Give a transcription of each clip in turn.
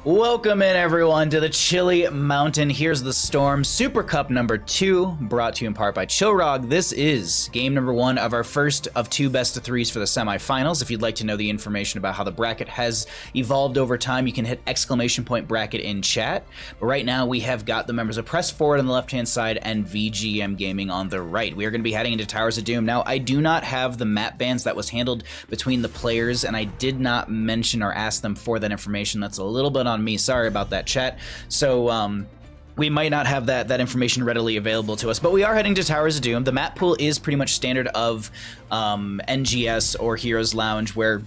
Welcome in, everyone, to the Chilly Mountain. Here's the Storm SuperCup number 2, brought to you in part by Chillrog. This is game number 1 of our first of 2 best of 3s for the semifinals. If you'd like to know the information about how the bracket has evolved over time, you can hit ! bracket in chat. But right now, we have got the members of Press Forward on the left-hand side and VGM Gaming on the right. We are going to be heading into Towers of Doom. Now, I do not have the map bans that was handled between the players, and I did not mention or ask them for that information. That's a little bit on me. Sorry about that, chat. So we might not have that information readily available to us, but we are heading to Towers of Doom. The map pool is pretty much standard of NGS or Heroes Lounge, where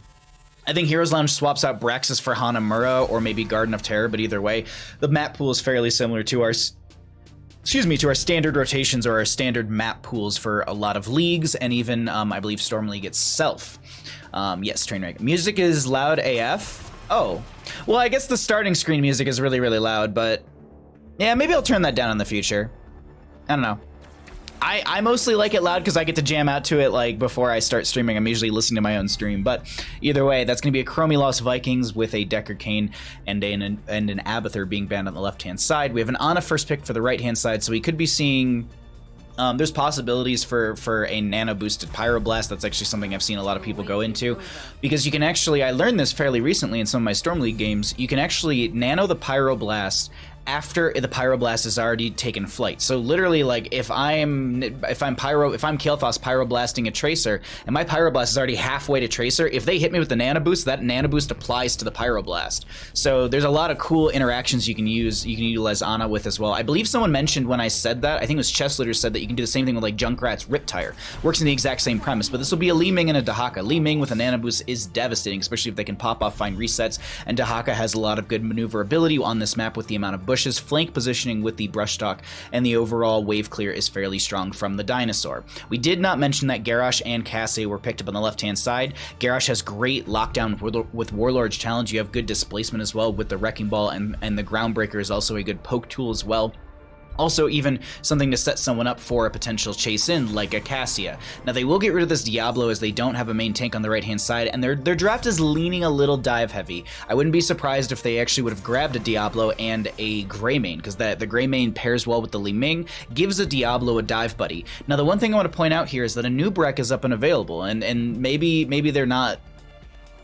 I think Heroes Lounge swaps out Braxis for Hanamura or maybe Garden of Terror, but either way, the map pool is fairly similar to our standard rotations or our standard map pools for a lot of leagues, and even I believe Storm League itself. Yes, Trainwreck. Music is loud AF. Oh, well, I guess the starting screen music is really, really loud, but yeah, maybe I'll turn that down in the future. I don't know. I mostly like it loud because I get to jam out to it like before I start streaming. I'm usually listening to my own stream, but either way, that's going to be a Chromie Lost Vikings with a Decker Kane and an Abathur being banned on the left-hand side. We have an Ana first pick for the right-hand side, so we could be seeing... there's possibilities for a nano boosted Pyroblast. That's actually something I've seen a lot of people go into, because you can actually, I learned this fairly recently in some of my Storm League games, you can actually nano the Pyroblast after the Pyroblast has already taken flight. So literally, like, if I'm Kael'thas Pyroblasting a Tracer and my Pyroblast is already halfway to Tracer, if they hit me with the Nano Boost, that Nano Boost applies to the Pyroblast. So there's a lot of cool interactions you can utilize Ana with as well. I believe someone mentioned when I said that, I think it was Chesslitter said that you can do the same thing with like Junkrat's Riptire. Works in the exact same premise, but this will be a Li Ming and a Dahaka. Li Ming with a Nano Boost is devastating, especially if they can pop off fine resets, and Dahaka has a lot of good maneuverability on this map with the amount of bushes, flank positioning with the brush stock, and the overall wave clear is fairly strong from the dinosaur. We did not mention that Garrosh and Cassie were picked up on the left-hand side. Garrosh has great lockdown with Warlord's Challenge. You have good displacement as well with the Wrecking Ball, and the Groundbreaker is also a good poke tool as well. Also, even something to set someone up for a potential chase in, like a Cassia. Now, they will get rid of this Diablo as they don't have a main tank on the right-hand side, and their draft is leaning a little dive heavy. I wouldn't be surprised if they actually would have grabbed a Diablo and a Greymane, because the Greymane pairs well with the Li Ming, gives a Diablo a dive buddy. Now, the one thing I want to point out here is that a new Breck is up and available, and maybe they're not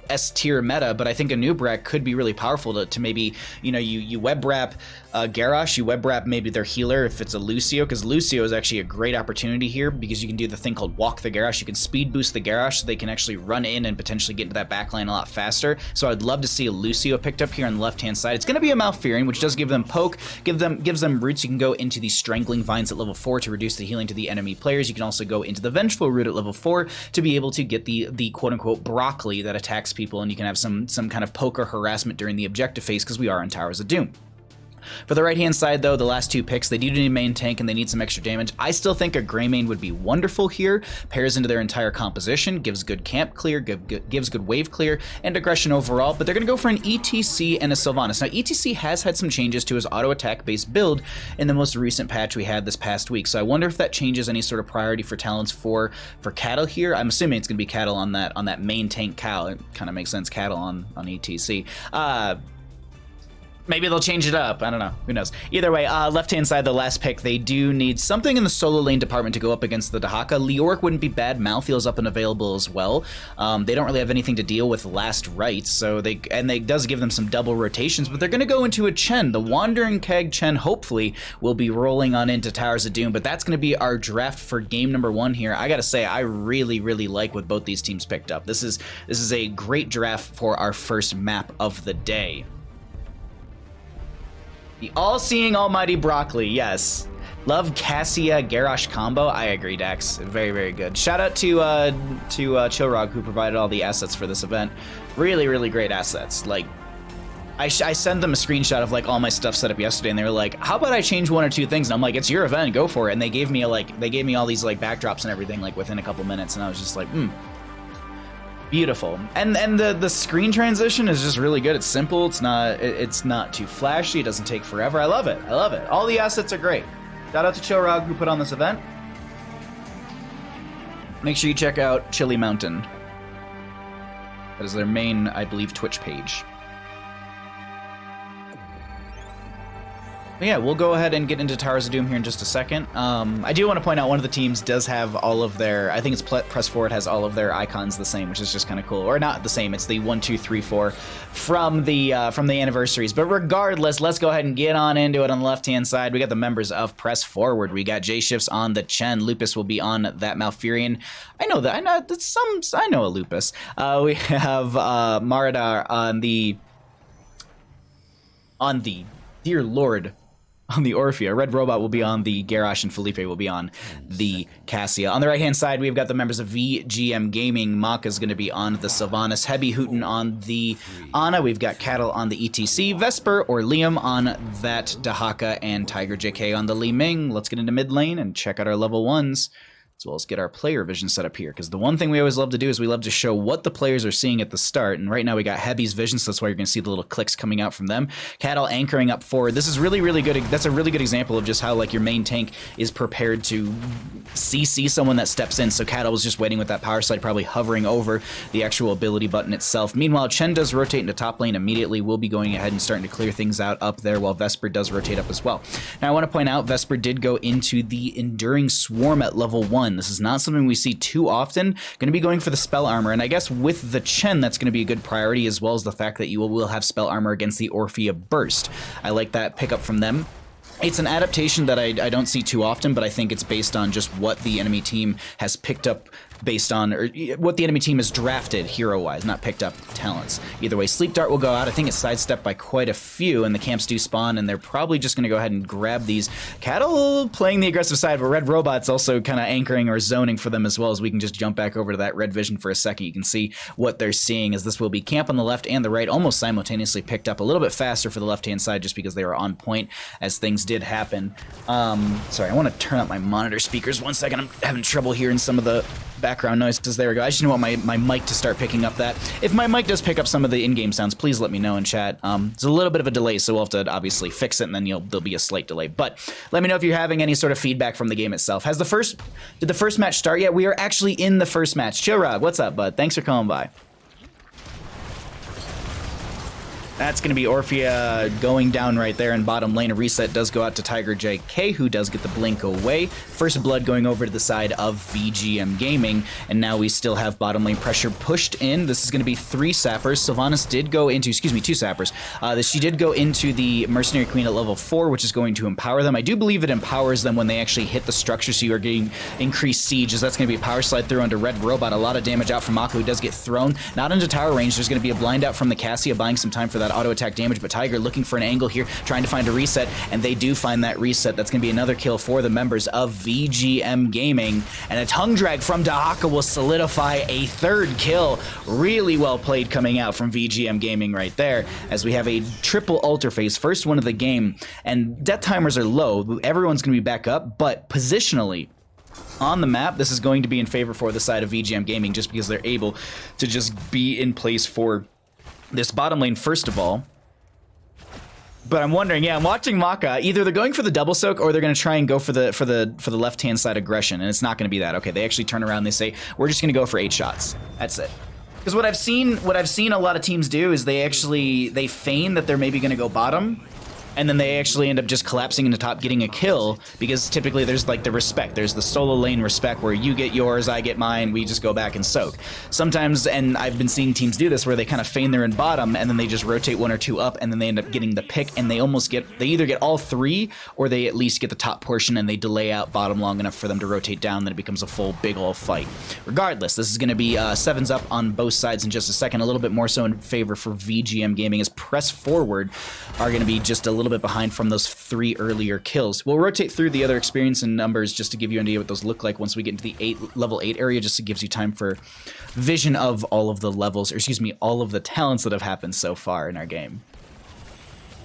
S-tier meta, but I think a new Breck could be really powerful to maybe, you know, you web wrap Garrosh, you web wrap maybe their healer if it's a Lucio, because Lucio is actually a great opportunity here because you can do the thing called walk the Garrosh. You can speed boost the Garrosh so they can actually run in and potentially get into that backline a lot faster. So I'd love to see a Lucio picked up here on the left-hand side. It's going to be a Malfurion, which does give them poke, gives them roots. You can go into the Strangling Vines at level 4 to reduce the healing to the enemy players. You can also go into the Vengeful Root at level 4 to be able to get the quote-unquote broccoli that attacks people, and you can have some kind of poke or harassment during the objective phase because we are in Towers of Doom. For the right-hand side, though, the last 2 picks, they do need a main tank and they need some extra damage. I still think a Greymane would be wonderful here. Pairs into their entire composition, gives good camp clear, gives good wave clear, and aggression overall, but they're going to go for an ETC and a Sylvanas. Now, ETC has had some changes to his auto-attack-based build in the most recent patch we had this past week, so I wonder if that changes any sort of priority for talents for Cattle here. I'm assuming it's going to be Cattle on that main tank Cal. It kind of makes sense, Cattle on ETC. Maybe they'll change it up. I don't know. Who knows? Either way, left-hand side, the last pick, they do need something in the solo lane department to go up against the Dahaka. Leoric wouldn't be bad. Malthael's up and available as well. They don't really have anything to deal with last rites, so they does give them some double rotations, but they're going to go into a Chen. The Wandering Keg Chen, hopefully, will be rolling on into Towers of Doom, but that's going to be our draft for game number 1 here. I got to say, I really, really like what both these teams picked up. This is a great draft for our first map of the day. The all-seeing almighty broccoli, yes. Love Cassia Garrosh combo. I agree, Dax. Very, very good. Shout out to Chillrog, who provided all the assets for this event. Really, really great assets. Like, I sent them a screenshot of like all my stuff set up yesterday, and they were like, "How about I change 1 or 2 things?" And I'm like, "It's your event, go for it." And they gave me all these like backdrops and everything like within a couple minutes, and I was just like, beautiful. And the screen transition is just really good. It's simple. It's not too flashy. It doesn't take forever. I love it. I love it. All the assets are great. Shout out to Chillrog who put on this event. Make sure you check out Chilly Mountain. That is their main, I believe, Twitch page. Yeah, we'll go ahead and get into Towers of Doom here in just a second. I do want to point out one of the teams does have all of their, I think it's Press Forward has all of their icons the same, which is just kind of cool. Or not the same, it's the 1, 2, 3, 4 from the anniversaries. But regardless, let's go ahead and get on into it. On the left-hand side, we got the members of Press Forward. We got J-Shifts on the Chen. Lupus will be on that Malfurion. I know that. I know a Lupus. We have Maradar on the dear Lord, on the Orphea. Red Robot will be on the Garrosh, and Felipe will be on the Cassia. On the right-hand side, we've got the members of VGM Gaming. Maka's going to be on the Sylvanas. Heavy Hooten on the Ana. We've got Cattle on the ETC. Vesper or Liam on that Dahaka, and Tiger JK on the Li Ming. Let's get into mid lane and check out our level 1s. As well as get our player vision set up here, because the one thing we always love to do is we love to show what the players are seeing at the start, and right now we got Heavy's vision, so that's why you're going to see the little clicks coming out from them. Cattle anchoring up forward. This is really, really good. That's a really good example of just how like your main tank is prepared to CC someone that steps in, so Cattle was just waiting with that power slide, probably hovering over the actual ability button itself. Meanwhile, Chen does rotate into top lane immediately. We'll be going ahead and starting to clear things out up there, while Vesper does rotate up as well. Now I want to point out, Vesper did go into the Enduring Swarm at level 1. This is not something we see too often. Going to be going for the spell armor, and I guess with the Chen, that's going to be a good priority, as well as the fact that you will have spell armor against the Orphea Burst. I like that pickup from them. It's an adaptation that I don't see too often, but I think it's based on just what the enemy team has picked up based on, or what the enemy team has drafted hero-wise, not picked up talents. Either way, Sleep Dart will go out. I think it's sidestepped by quite a few, and the camps do spawn, and they're probably just going to go ahead and grab these. Cattle playing the aggressive side, but Red Robot's also kind of anchoring or zoning for them as well, as we can just jump back over to that red vision for a second. You can see what they're seeing, as this will be camp on the left and the right, almost simultaneously picked up a little bit faster for the left-hand side, just because they were on point as things did happen. Sorry, I want to turn up my monitor speakers 1 second. I'm having trouble hearing some of the background noise, because there we go. I just want my mic to start picking up that. If my mic does pick up some of the in-game sounds, please let me know in chat. It's a little bit of a delay, so we'll have to obviously fix it, and then there'll be a slight delay. But let me know if you're having any sort of feedback from the game itself. Did the first match start yet? We are actually in the first match. Chillrog, what's up, bud? Thanks for coming by. That's going to be Orphea going down right there in bottom lane. A reset does go out to Tiger JK, who does get the blink away. First blood going over to the side of VGM Gaming, and now we still have bottom lane pressure pushed in. This is going to be 3 sappers. Sylvanas did go into, 2 sappers. She did go into the Mercenary Queen at level 4, which is going to empower them. I do believe it empowers them when they actually hit the structure, so you are getting increased siege, as that's going to be a power slide through onto Red Robot. A lot of damage out from Mako, who does get thrown. Not into tower range. There's going to be a blind out from the Cassia, buying some time for that auto attack damage, but Tiger looking for an angle here, trying to find a reset, and they do find that reset. That's going to be another kill for the members of VGM Gaming, and a tongue drag from Dahaka will solidify a 3rd kill. Really well played coming out from VGM Gaming right there, as we have a triple altar phase, first one of the game, and death timers are low. Everyone's going to be back up, but positionally on the map, this is going to be in favor for the side of VGM Gaming, just because they're able to just be in place for this bottom lane first of all. But I'm wondering, yeah, I'm watching Maka. Either they're going for the double soak, or they're going to try and go for the left-hand side aggression, and it's not going to be that. Okay, they actually turn around and they say, we're just going to go for 8 shots. That's it. Because what I've seen a lot of teams do is they feign that they're maybe going to go bottom, and then they actually end up just collapsing into top, getting a kill, because typically there's like the respect. There's the solo lane respect, where you get yours, I get mine, we just go back and soak. Sometimes, and I've been seeing teams do this, where they kind of feign they're in bottom, and then they just rotate 1 or 2 up, and then they end up getting the pick, and they either get all 3, or they at least get the top portion, and they delay out bottom long enough for them to rotate down, then it becomes a full big ol' fight. Regardless, this is going to be 7s up on both sides in just a second, a little bit more so in favor for VGM Gaming, as Press Forward are going to be just a little bit behind from those 3 earlier kills. We'll rotate through the other experience and numbers just to give you an idea what those look like once we get into the level 8 area, just to gives you time for vision of all of the levels, or excuse me, all of the talents that have happened so far in our game.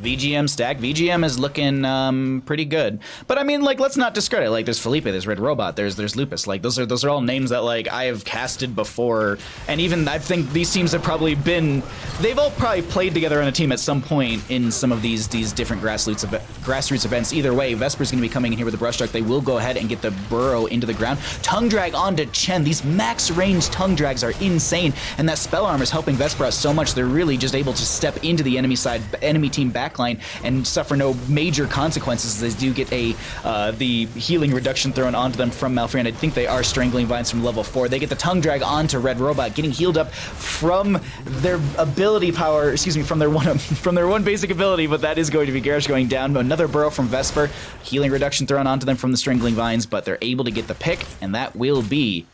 VGM stack. VGM is looking pretty good, but I mean, like, let's not discredit. Like, there's Felipe, there's Red Robot, there's Lupus. Like, those are all names that like I have casted before, and even I think these teams have probably they've all probably played together on a team at some point in some of these different grassroots events. Either way, Vesper's going to be coming in here with the brush truck. They will go ahead and get the burrow into the ground. Tongue drag onto Chen. These max range tongue drags are insane, and that spell armor is helping Vesper out so much. They're really just able to step into the enemy team back backline and suffer no major consequences. They do get the healing reduction thrown onto them from Malfrey. I think they are Strangling Vines from level 4. They get the tongue drag onto Red Robot, getting healed up from their ability power, excuse me, from their one basic ability, but that is going to be Garrosh going down. Another burrow from Vesper, healing reduction thrown onto them from the Strangling Vines, but they're able to get the pick, and that will be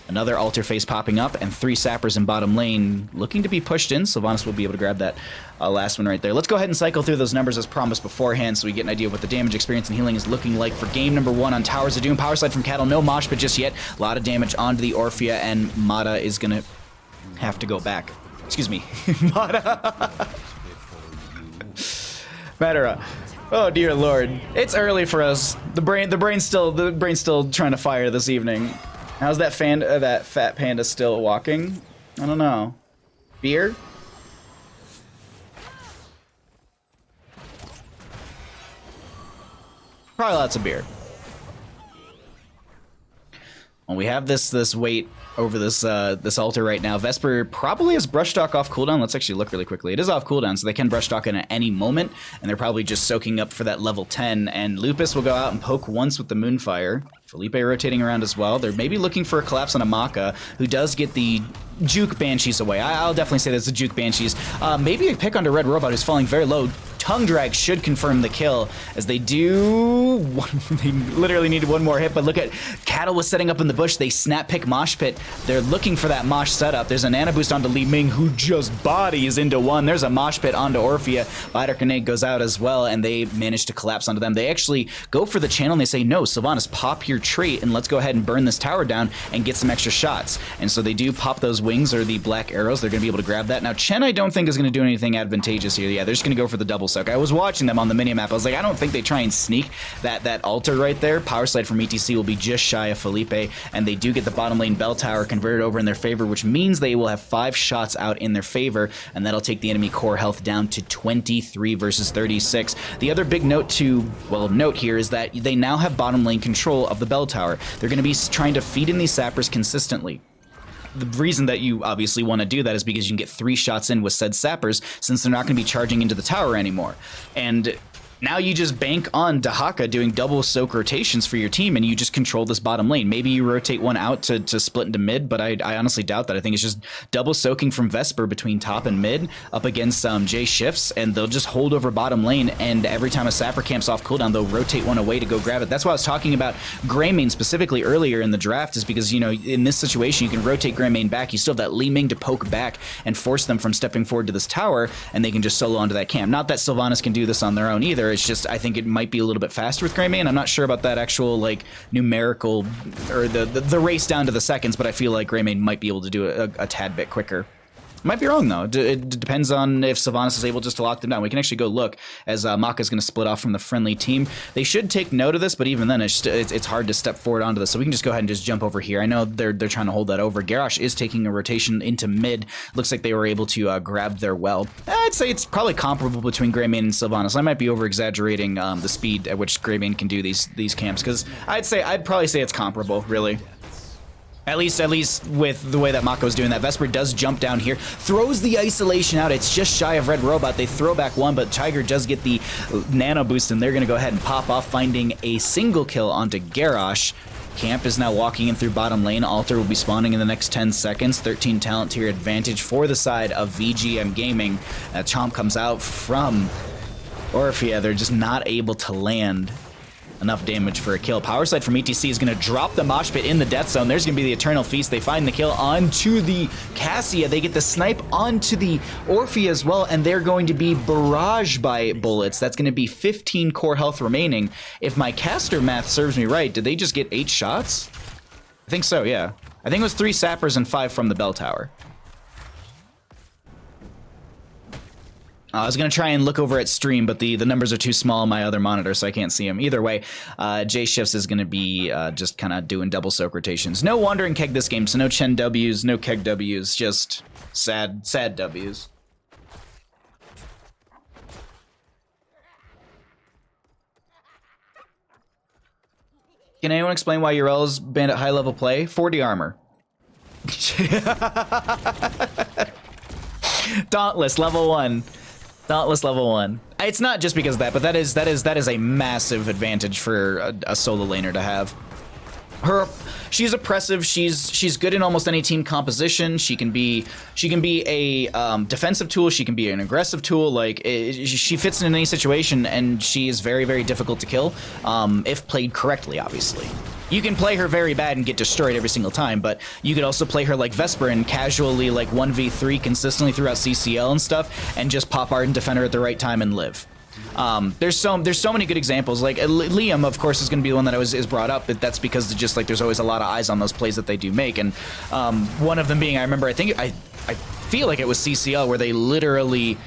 another altar face popping up, and 3 sappers in bottom lane looking to be pushed in. Sylvanas will be able to grab that last one right there. Let's go ahead and cycle through those numbers as promised beforehand so we get an idea of what the damage, experience, and healing is looking like for game number 1 on Towers of Doom. Power slide from Cattle, no mosh pit just yet. A lot of damage onto the Orphea, and Mata is going to have to go back. Excuse me. Mata. Matera. Oh dear lord. It's early for us. The brain's still trying to fire this evening. How's that fat panda still walking? I don't know. Beer? Probably lots of beer. Well, we have this weight over this altar right now. Vesper probably has Brush Talk off cooldown. Let's actually look really quickly. It is off cooldown, so they can Brush Talk in at any moment, and they're probably just soaking up for that level 10. And Lupus will go out and poke once with the Moonfire. Felipe rotating around as well. They're maybe looking for a collapse on Amaka, who does get the juke Banshees away. I'll definitely say that's a juke Banshees. Maybe a pick onto Red Robot, who's falling very low. Tongue drag should confirm the kill, as they do. They literally needed one more hit, but look at Cattle was setting up in the bush. They snap pick Mosh Pit. They're looking for that Mosh setup. There's a Nana Boost onto Li Ming, who just bodies into one. There's a Mosh Pit onto Orphea. Vital Grenade goes out as well, and they manage to collapse onto them. They actually go for the channel, and they say, no, Sylvanas, pop your trait, and let's go ahead and burn this tower down and get some extra shots. And so they do pop those wings, or the black arrows. They're going to be able to grab that. Now, Chen, I don't think is going to do anything advantageous here. Yeah, they're just going to go for the double soak. I was watching them on the minimap. I was like, I don't think they try and sneak that altar right there. Power slide from ETC will be just shy of Felipe, and they do get the bottom lane bell tower converted over in their favor, which means they will have 5 shots out in their favor, and that'll take the enemy core health down to 23 versus 36. The other big note here is that they now have bottom lane control of the bell tower. They're going to be trying to feed in these sappers consistently. The reason that you obviously want to do that is because you can get 3 shots in with said sappers, since they're not going to be charging into the tower anymore. And now you just bank on Dahaka doing double soak rotations for your team, and you just control this bottom lane. Maybe you rotate one out to split into mid, but I honestly doubt that. I think it's just double soaking from Vesper between top and mid up against J shifts, and they'll just hold over bottom lane, and every time a sapper camps off cooldown, they'll rotate one away to go grab it. That's why I was talking about Greymane specifically earlier in the draft, is because, you know, in this situation, you can rotate Greymane back. You still have that Li Ming to poke back and force them from stepping forward to this tower, and they can just solo onto that camp. Not that Sylvanas can do this on their own either. It's just, I think it might be a little bit faster with Greymane. I'm not sure about that actual, like, numerical, or the race down to the seconds, but I feel like Greymane might be able to do it a tad bit quicker. Might be wrong, though. It depends on if Sylvanas is able just to lock them down. We can actually go look, as Maka's going to split off from the friendly team. They should take note of this, but even then, it's hard to step forward onto this. So we can just go ahead and just jump over here. I know they're trying to hold that over. Garrosh is taking a rotation into mid. Looks like they were able to grab their well. I'd say it's probably comparable between Greymane and Sylvanas. I might be over-exaggerating the speed at which Greymane can do these camps, because I'd probably say it's comparable, really. At least with the way that Mako's doing that. Vesper does jump down here, throws the isolation out. It's just shy of Red Robot. They throw back one, but Tiger does get the nano boost, and they're going to go ahead and pop off, finding a single kill onto Garrosh. Camp is now walking in through bottom lane. Altar will be spawning in the next 10 seconds. 13 talent tier advantage for the side of VGM Gaming. Chomp comes out from Orphea. They're just not able to land enough damage for a kill. Power slide from ETC is going to drop the mosh pit in the death zone. There's going to be the Eternal Feast. They find the kill onto the Cassia. They get the snipe onto the Orphea as well, and they're going to be barraged by bullets. That's going to be 15 core health remaining. If my caster math serves me right, did they just get 8 shots? I think so, yeah. I think it was 3 sappers and 5 from the bell tower. I was going to try and look over at stream, but the numbers are too small on my other monitor, so I can't see them. Either way, J Shifts is going to be just kind of doing double soak rotations. No Wandering Keg this game, so no Chen W's, no Keg W's, just sad W's. Can anyone explain why Urel's banned at high level play? 40 armor. Dauntless, level 1. Dauntless level 1. It's not just because of that, but that is a massive advantage for a solo laner to have. She's oppressive. She's good in almost any team composition. She can be a defensive tool. She can be an aggressive tool. Like she fits in any situation, and she is very, very difficult to kill if played correctly. Obviously, you can play her very bad and get destroyed every single time, but you could also play her like Vesper and casually like 1v3 consistently throughout CCL and stuff, and just pop Ardent Defender at the right time and live. There's so many good examples. Like Liam, of course, is going to be the one that is brought up, but that's because just like there's always a lot of eyes on those plays that they do make, and one of them being, I remember, I feel like it was CCL where they literally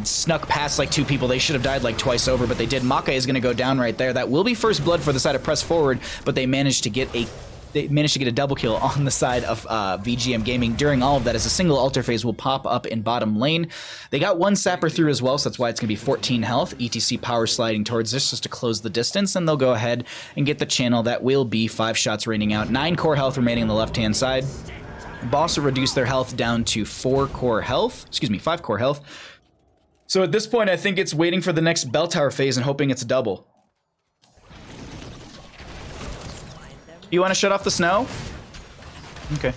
snuck past like 2 people. They should have died like twice over, but they did. Maka is going to go down right there. That will be first blood for the side of Press Forward, but they managed to get a double kill on the side of VGM Gaming during all of that, as a single altar phase will pop up in bottom lane. They got 1 sapper through as well, so that's why it's going to be 14 health. ETC power sliding towards this just to close the distance, and they'll go ahead and get the channel. That will be 5 shots raining out. 9 core health remaining on the left-hand side. Boss will reduce their health down to 5 core health. So at this point, I think it's waiting for the next bell tower phase and hoping it's a double. You want to shut off the snow? Okay.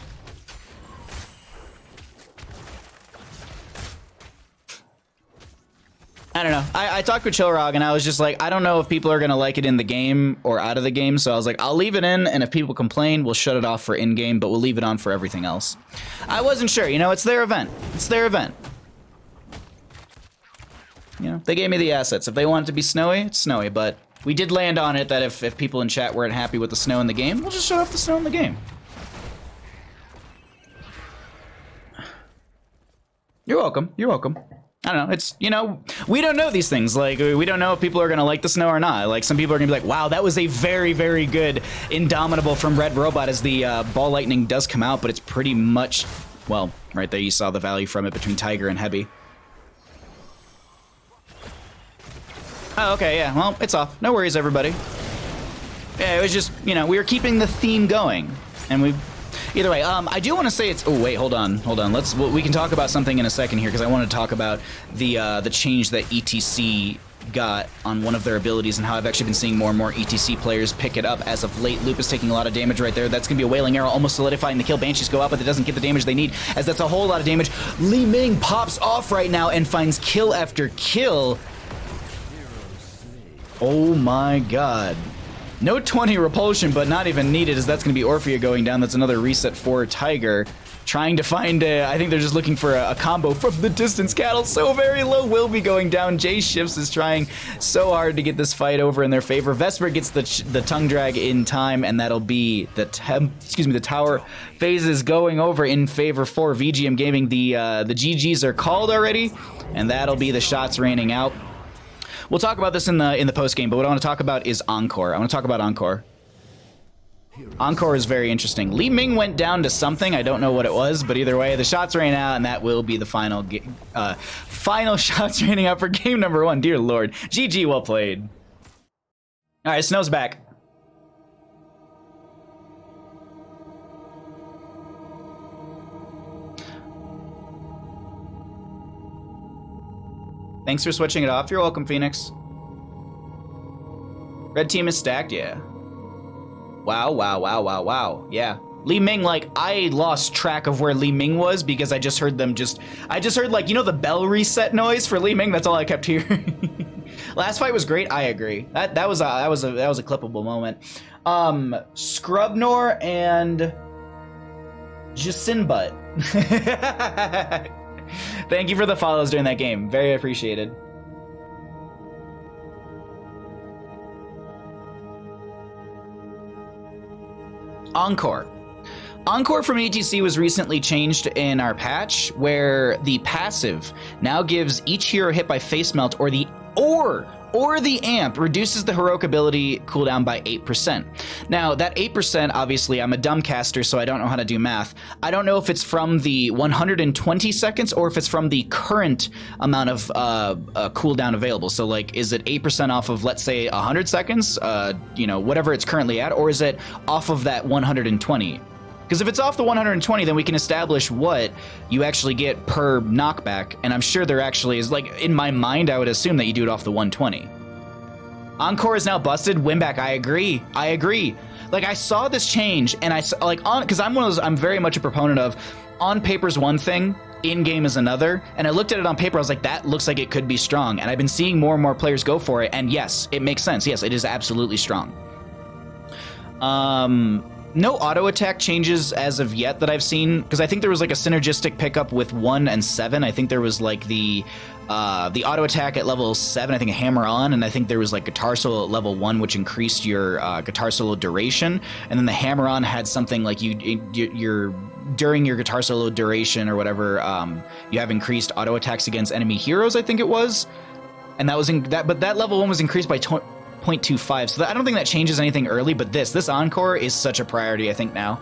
I don't know. I talked with Chillrog and I was just like, I don't know if people are going to like it in the game or out of the game. So I was like, I'll leave it in, and if people complain, we'll shut it off for in-game, but we'll leave it on for everything else. I wasn't sure. You know, it's their event. It's their event. You know, they gave me the assets. If they want it to be snowy, it's snowy, but we did land on it that if people in chat weren't happy with the snow in the game, we'll just shut off the snow in the game. You're welcome. You're welcome. I don't know. It's, you know, we don't know these things. Like, we don't know if people are going to like the snow or not. Like, some people are going to be like, wow, that was a very, very good Indomitable from Red Robot, as the ball lightning does come out, but it's pretty much, well, right there you saw the value from it between Tiger and Heavy. Oh, okay, yeah, well, it's off. No worries, everybody. Yeah, it was just, you know, we were keeping the theme going, and we... Either way, I do want to say it's... Oh, wait, hold on. We can talk about something in a second here, because I want to talk about the change that ETC got on one of their abilities and how I've actually been seeing more and more ETC players pick it up as of late. Loop is taking a lot of damage right there. That's going to be a Wailing Arrow, almost solidifying the kill. Banshees go out, but it doesn't get the damage they need, as that's a whole lot of damage. Li Ming pops off right now and finds kill after kill. Oh my god. No 20 repulsion, but not even needed, as that's going to be Orphea going down. That's another reset for Tiger. Trying to find a... I think they're just looking for a combo from the distance. Cattle so very low, will be going down. Jay Shifts is trying so hard to get this fight over in their favor. Vesper gets the tongue drag in time, and that'll be the tower phases going over in favor for VGM Gaming. The GGs are called already, and that'll be the shots raining out. We'll talk about this in the post game, but what I want to talk about is Encore. I want to talk about Encore. Encore is very interesting. Li Ming went down to something. I don't know what it was, but either way, the shots ran out, and that will be the final shots raining out for game number 1. Dear Lord. GG, well played. All right, Snow's back. Thanks for switching it off. You're welcome, Phoenix. Red team is stacked, yeah. Wow, wow, wow, wow, wow. Yeah. Li Ming, like, I lost track of where Li Ming was because I just heard them I just heard, like, you know, the bell reset noise for Li Ming? That's all I kept hearing. Last fight was great. I agree. That was a clippable moment. Scrubnor and Jacinbutt. Thank you for the follows during that game. Very appreciated. Encore. Encore from ETC was recently changed in our patch, where the passive now gives each hero hit by face melt or the amp reduces the heroic ability cooldown by 8%. Now, that 8%, obviously, I'm a dumb caster, so I don't know how to do math. I don't know if it's from the 120 seconds or if it's from the current amount of cooldown available. So, like, is it 8% off of, let's say, 100 seconds? You know, whatever it's currently at, or is it off of that 120? Because if it's off the 120, then we can establish what you actually get per knockback, and I'm sure there actually is, like, in my mind, I would assume that you do it off the 120. Encore is now busted. Win back. I agree. I agree. Like, I saw this change, and I saw, like, because I'm one of those, I'm very much a proponent of on paper's one thing, in game is another, and I looked at it on paper, I was like, that looks like it could be strong, and I've been seeing more and more players go for it, and yes, it makes sense. Yes, it is absolutely strong. No auto attack changes as of yet that I've seen, because I think there was like a synergistic pickup with 1 and 7. I think there was like the auto attack at level 7, I think a hammer on, and I think there was like guitar solo at level 1, which increased your guitar solo duration, and then the hammer on had something like your during your guitar solo duration or whatever, you have increased auto attacks against enemy heroes, I think it was, and that was but that level 1 was increased by 0.25, so I don't think that changes anything early, but this Encore is such a priority, I think, now.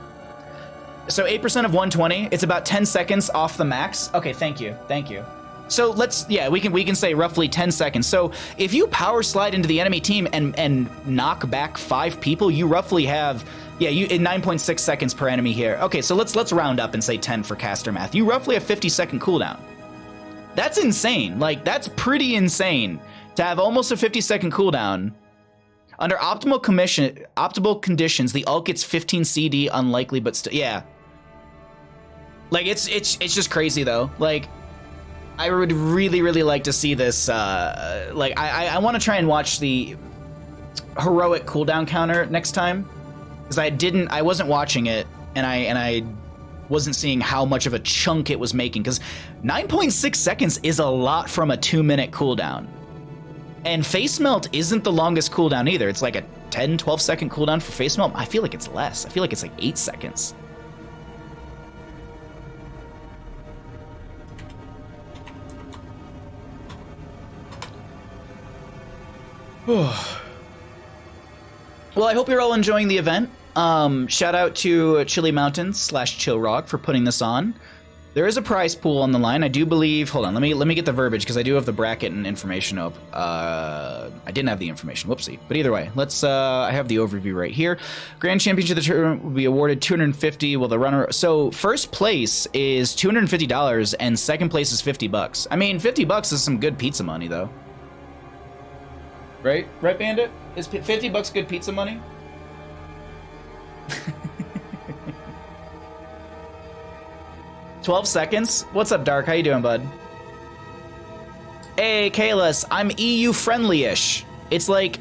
So 8% of 120, it's about 10 seconds off the max. Okay, thank you. So let's, yeah, we can say roughly 10 seconds. So if you power slide into the enemy team and knock back 5 people, you roughly have, yeah, you in 9.6 seconds per enemy here. Okay, so let's round up and say 10 for caster math. You roughly have 50-second cooldown. That's insane. Like, that's pretty insane to have almost a 50-second cooldown. Under optimal conditions, the ult gets 15 CD, unlikely, but still, yeah. Like, it's just crazy though. Like, I would really like to see this. Like, I want to try and watch the heroic cooldown counter next time, because I wasn't watching it, and I wasn't seeing how much of a chunk it was making. Because 9.6 seconds is a lot from a 2-minute cooldown. And Face Melt isn't the longest cooldown either. It's like a 10-12 second cooldown for Face Melt. I feel like it's less. I feel like it's like 8 seconds. Well, I hope you're all enjoying the event. Shout out to Chili Mountains / Chillrog for putting this on. There is a prize pool on the line. I do believe. Hold on, let me get the verbiage, because I do have the bracket and information up. I didn't have the information. Whoopsie. But either way, let's. I have the overview right here. Grand Championship of the tournament will be awarded $250. Well, the runner. So first place is $250, and second place is $50. I mean, $50 is some good pizza money, though. Right, Bandit? Is $50 good pizza money? 12 seconds? What's up, Dark? How you doing, bud? Hey, Kalis, I'm EU friendly-ish. It's like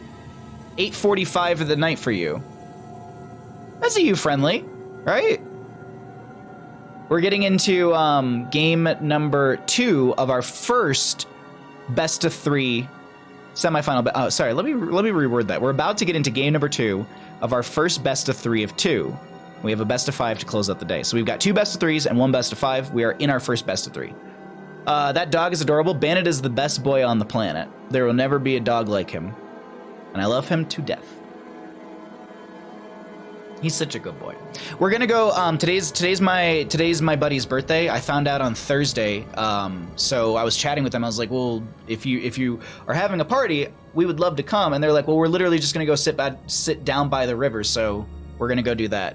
8:45 of the night for you. That's EU friendly, right? We're getting into game number 2 of our first best of 3 semifinal. Oh, sorry. Let me reword that. We're about to get into game number 2 of our first best of 3 of 2. We have a best of 5 to close out the day. So we've got 2 best of 3s and 1 best of 5. We are in our first best of 3. That dog is adorable. Bandit is the best boy on the planet. There will never be a dog like him. And I love him to death. He's such a good boy. We're gonna go. Today's my buddy's birthday. I found out on Thursday. So I was chatting with them. I was like, well, if you are having a party, we would love to come. And they're like, well, we're literally just gonna go sit down by the river. So we're gonna go do that.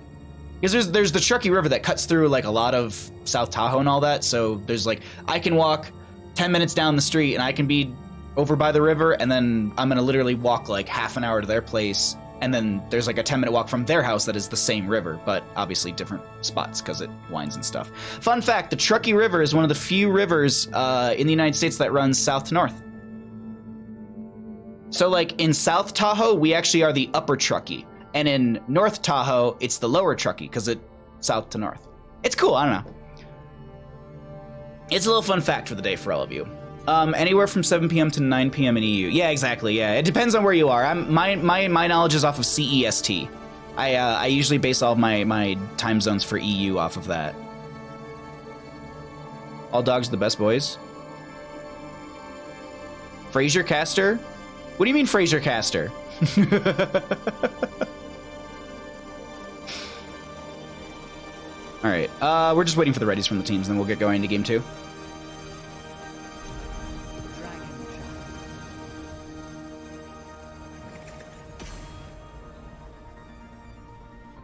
Because there's the Truckee River that cuts through like a lot of South Tahoe and all that. So there's like, I can walk 10 minutes down the street and I can be over by the river, and then I'm gonna literally walk like half an hour to their place. And then there's like a 10-minute walk from their house that is the same river, but obviously different spots because it winds and stuff. Fun fact, the Truckee River is one of the few rivers in the United States that runs south to north. So like in South Tahoe, we actually are the upper Truckee. And in North Tahoe, it's the lower Truckee because it's south to north. It's cool, I don't know. It's a little fun fact for the day for all of you. Anywhere from 7 p.m. to 9 p.m. in EU. Yeah, exactly. Yeah, it depends on where you are. My knowledge is off of CEST. I usually base all of my time zones for EU off of that. All dogs are the best boys. Fraser Caster? What do you mean Fraser Caster? All right. We're just waiting for the readies from the teams, and then we'll get going into game 2.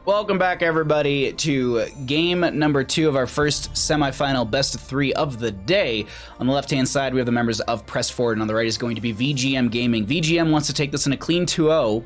Welcome back, everybody, to game number 2 of our first semifinal best of 3 of the day. On the left-hand side, we have the members of Press Forward, and on the right is going to be VGM Gaming. VGM wants to take this in a clean 2-0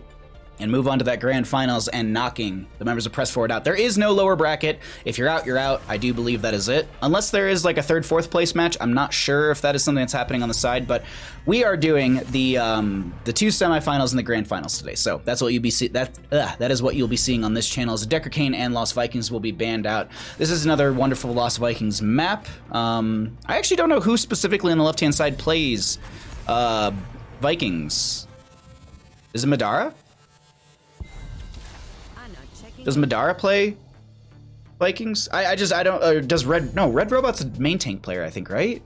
and move on to that grand finals and knocking the members of Press Forward out. There is no lower bracket. If you're out, you're out. I do believe that is it. Unless there is like a 3rd, 4th place match. I'm not sure if that is something that's happening on the side, but we are doing the 2 semifinals and the grand finals today. So that's what you'll be that is what you'll be seeing on this channel. Is Decker Kane and Lost Vikings will be banned out. This is another wonderful Lost Vikings map. I actually don't know who specifically on the left-hand side plays Vikings. Is it Madara? Does Madara play Vikings? I don't, does Red Robot's a main tank player, I think, right?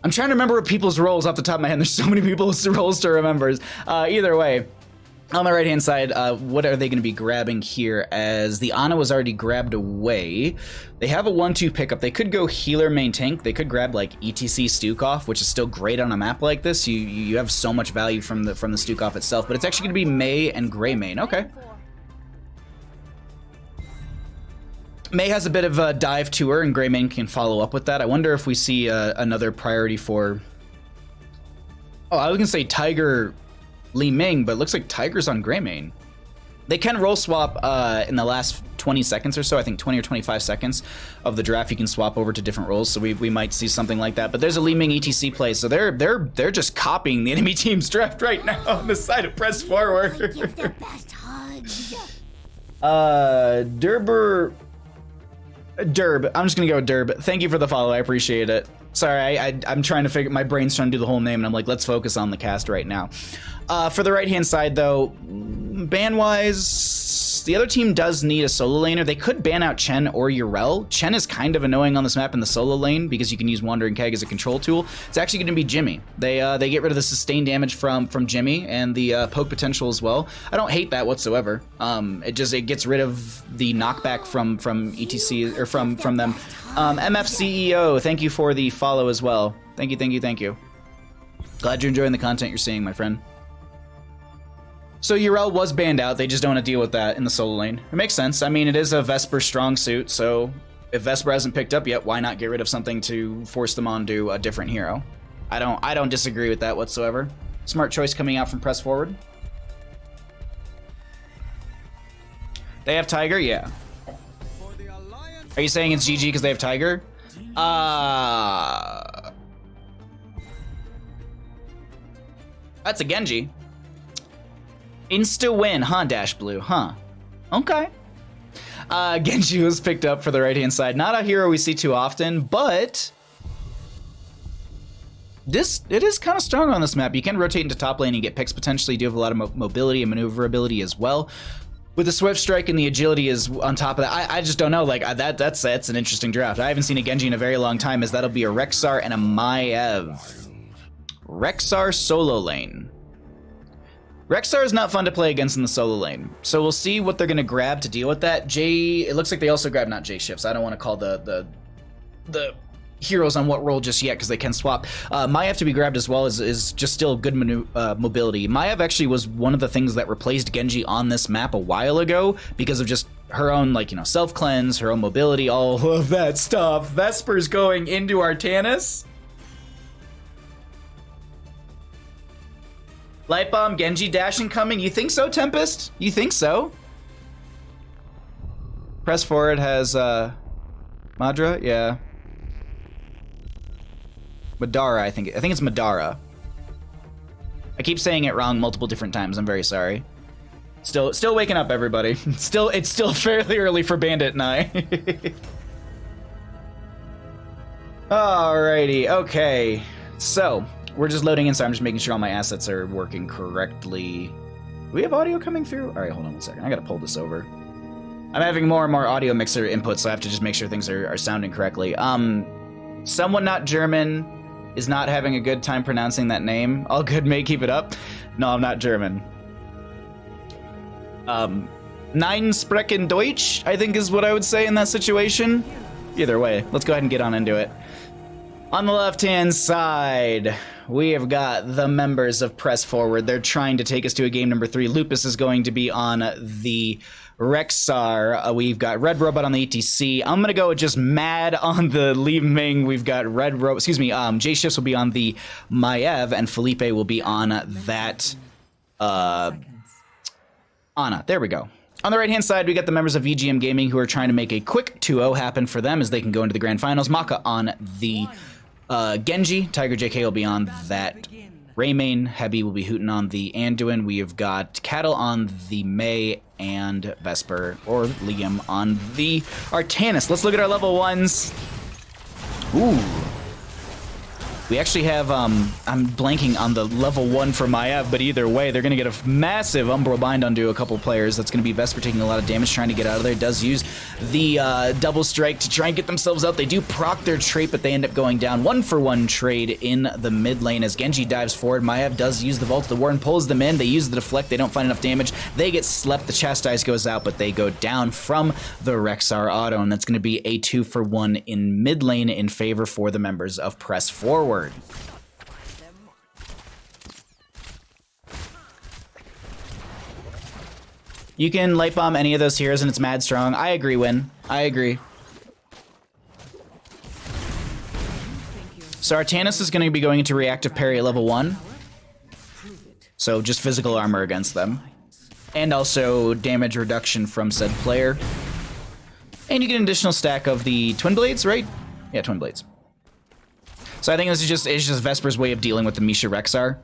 I'm trying to remember people's roles off the top of my head. There's so many people's roles to remember. Either way, on the right-hand side, what are they going to be grabbing here? As the Ana was already grabbed away, they have a 1-2 pickup. They could go healer main tank. They could grab like ETC Stukov, which is still great on a map like this. You have so much value from the Stukov itself, but it's actually going to be Mei and Gray main. Okay. Mei has a bit of a dive to her, and Greymane can follow up with that. I wonder if we see another priority for... Oh, I was going to say Tiger Li Ming, but it looks like Tiger's on Greymane. They can roll swap in the last 20 seconds or so. I think 20 or 25 seconds of the draft, you can swap over to different roles, so we might see something like that. But there's a Li Ming ETC play, so they're just copying the enemy team's draft right now on the side of Press Forward. Give their best hugs. Derb. I'm just gonna go with Derb. Thank you for the follow. I appreciate it. Sorry, I'm trying to figure. My brain's trying to do the whole name, and I'm like, let's focus on the cast right now. For the right-hand side, though, ban-wise, the other team does need a solo laner. They could ban out Chen or Yrel. Chen is kind of annoying on this map in the solo lane because you can use Wandering Keg as a control tool. It's actually going to be Jimmy. They get rid of the sustained damage from Jimmy and the poke potential as well. I don't hate that whatsoever. It gets rid of the knockback from ETC or from them. MFCEO, thank you for the follow as well. Thank you. Glad you're enjoying the content you're seeing, my friend. So Yrel was banned out. They just don't want to deal with that in the solo lane. It makes sense. I mean, it is a Vesper strong suit, so if Vesper hasn't picked up yet, why not get rid of something to force them onto a different hero? I don't disagree with that whatsoever. Smart choice coming out from Press Forward. They have Tiger? Yeah. Are you saying it's GG because they have Tiger? That's a Genji. Insta win, huh, Dash Blue, huh? Okay. Genji was picked up for the right-hand side. Not a hero we see too often, but it is kind of strong on this map. You can rotate into top lane and get picks potentially. You do have a lot of mobility and maneuverability as well. With the Swift Strike and the agility is on top of that. I just don't know. Like that's an interesting draft. I haven't seen a Genji in a very long time, as that'll be a Rexxar and a Maiev. Rexxar solo lane. Rexxar is not fun to play against in the solo lane, so we'll see what they're going to grab to deal with that. It looks like they also grabbed not J shifts. I don't want to call the heroes on what role just yet because they can swap. Maiev to be grabbed as well is just still good mobility. Maiev actually was one of the things that replaced Genji on this map a while ago because of just her own, like, self cleanse, her own mobility, all of that stuff. Vesper's going into Artanis. Light Bomb, Genji dash incoming. You think so, Tempest? You think so? Press Forward has Madara, yeah. Madara, I think it's Madara. I keep saying it wrong multiple different times. I'm very sorry. Still waking up, everybody. It's still fairly early for Bandit and I. Alrighty, okay. So we're just loading in, so I'm just making sure all my assets are working correctly. Do we have audio coming through? All right, hold on one second. I gotta pull this over. I'm having more and more audio mixer inputs, so I have to just make sure things are sounding correctly. Someone not German is not having a good time pronouncing that name. All good, mate, keep it up. No, I'm not German. Nein sprechen Deutsch, I think is what I would say in that situation. Either way, let's go ahead and get on into it. On the left-hand side, we have got the members of Press Forward. They're trying to take us to a game number 3. Lupus is going to be on the Rexar. We've got Red Robot on the ETC. I'm gonna go with just Mad on the Li Ming. We've got Red Robot. Excuse me. J Shifts will be on the Maiev, and Felipe will be on that. Ana. There we go. On the right-hand side, we got the members of VGM Gaming who are trying to make a quick 2-0 happen for them as they can go into the grand finals. Maka on the Genji. Tiger JK will be on that Raymain. Hebi will be hooting on the Anduin. We have got Cattle on the Mei and Vesper or Liam on the Artanis. Let's look at our level 1s. Ooh. We actually have, I'm blanking on the level 1 for Maiev, but either way, they're going to get a massive Umbral Bind onto a couple players. That's going to be Vesper taking a lot of damage, trying to get out of there. Does use the double strike to try and get themselves out. They do proc their trait, but they end up going down. 1-for-1 trade in the mid lane as Genji dives forward. Maiev does use the Vault of the Warden, pulls them in. They use the deflect. They don't find enough damage. They get slept. The Chastise goes out, but they go down from the Rexar auto, and that's going to be a 2-for-1 in mid lane in favor for the members of Press Forward. You can light bomb any of those heroes and it's mad strong. I agree, Win. I agree. So Artanis is going to be going into reactive parry at level 1. So just physical armor against them. And also damage reduction from said player. And you get an additional stack of the Twin Blades, right? Yeah, Twin Blades. So I think this is just Vesper's way of dealing with the Misha Rexar.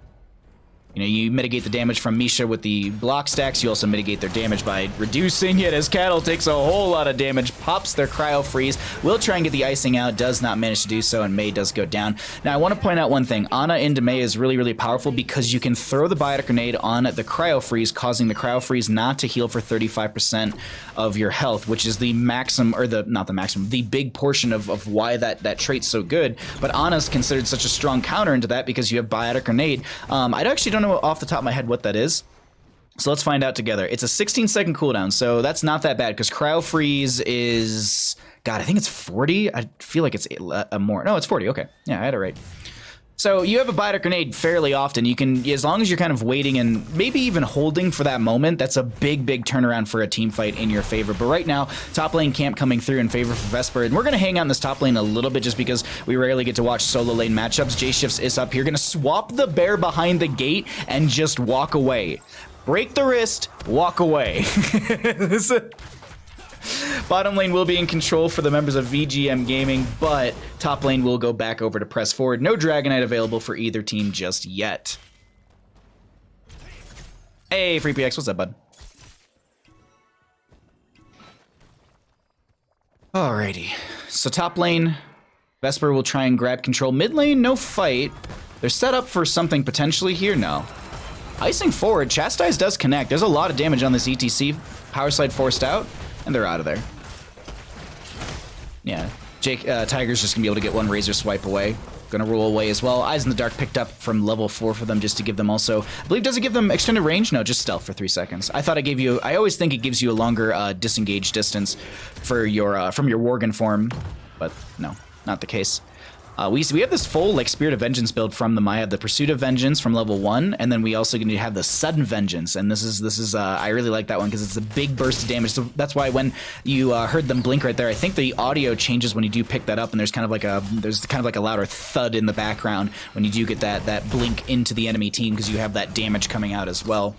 You know, you mitigate the damage from Misha with the block stacks. You also mitigate their damage by reducing it as Cattle takes a whole lot of damage, pops their cryo freeze, will try and get the icing out, does not manage to do so, and Mei does go down. Now, I want to point out one thing. Ana into Mei is really, really powerful because you can throw the biotic grenade on the cryo freeze, causing the cryo freeze not to heal for 35% of your health, which is the maximum, or not the maximum, the big portion of why that trait's so good. But Ana's considered such a strong counter into that because you have biotic grenade. I actually don't know off the top of my head what that is. So let's find out together. It's a 16-second cooldown, so that's not that bad because cryo freeze is, God, I think it's 40. I feel like it's more. No, it's 40. Okay, yeah, I had it right. So you have a biotic grenade fairly often. You can, as long as you're kind of waiting and maybe even holding for that moment, that's a big, big turnaround for a team fight in your favor. But right now, top lane camp coming through in favor for Vesper. And we're going to hang out in this top lane a little bit just because we rarely get to watch solo lane matchups. J-Shifts is up here. Going to swap the bear behind the gate and just walk away. Break the wrist, walk away. Bottom lane will be in control for the members of VGM Gaming, but top lane will go back over to Press Forward. No Dragonite available for either team just yet. Hey, Free PX, what's up, bud? Alrighty, so top lane, Vesper will try and grab control. Mid lane, no fight. They're set up for something potentially here, no. Icing forward, Chastise does connect. There's a lot of damage on this ETC. Power slide forced out. And they're out of there. Yeah, Tiger's just gonna be able to get one Razor Swipe away. Gonna roll away as well. Eyes in the Dark picked up from level 4 for them just to give them also, I believe, does it give them extended range? No, just stealth for 3 seconds. I thought I gave you, I always think it gives you a longer disengage distance for your from your Worgen form, but no, not the case. We have this full like Spirit of Vengeance build from the Maiev, the Pursuit of Vengeance from level 1, and then we also going to have the Sudden Vengeance, and this is I really like that one because it's a big burst of damage. So that's why when you heard them blink right there, I think the audio changes when you do pick that up, and there's kind of like a louder thud in the background when you do get that blink into the enemy team because you have that damage coming out as well.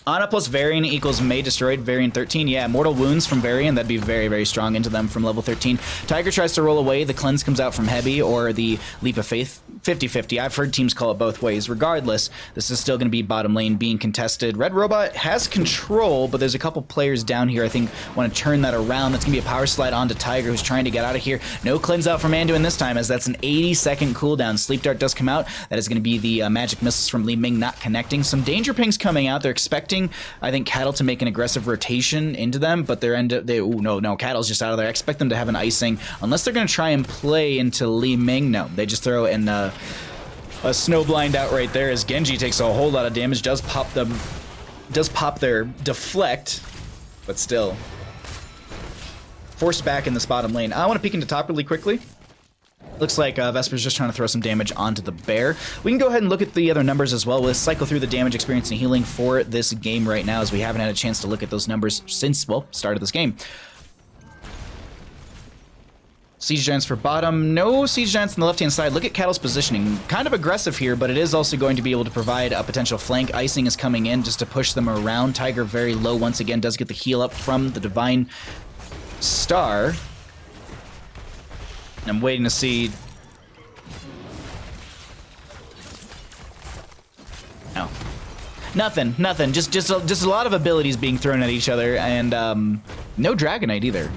Ana plus Varian equals Mei destroyed, Varian 13. Yeah, Mortal Wounds from Varian, that'd be very, very strong into them from level 13. Tiger tries to roll away, the Cleanse comes out from Hebi, or the Leap of Faith, 50-50. I've heard teams call it both ways. Regardless, this is still going to be bottom lane being contested. Red Robot has control, but there's a couple players down here I think want to turn that around. That's going to be a power slide onto Tiger, who's trying to get out of here. No Cleanse out from Anduin this time, as that's an 80-second cooldown. Sleep Dart does come out. That is going to be the magic missiles from Li Ming not connecting. Some danger pings coming out. They're expecting, I think, Cattle to make an aggressive rotation into them, but no, Cattle's just out of there. I expect them to have an icing, unless they're going to try and play into Li Ming. No, they just throw in a Snowblind out right there as Genji takes a whole lot of damage, does pop their deflect, but still. Forced back in this bottom lane. I want to peek into top really quickly. Looks like Vesper's just trying to throw some damage onto the bear. We can go ahead and look at the other numbers as well. We'll cycle through the damage, experience, and healing for this game right now, as we haven't had a chance to look at those numbers since, well, start of this game. Siege Giants for bottom. No Siege Giants on the left-hand side. Look at Cattle's positioning. Kind of aggressive here, but it is also going to be able to provide a potential flank. Icing is coming in just to push them around. Tiger very low once again. Does get the heal up from the Divine Star. I'm waiting to see... No. Nothing. Just a lot of abilities being thrown at each other, and no Dragonite either.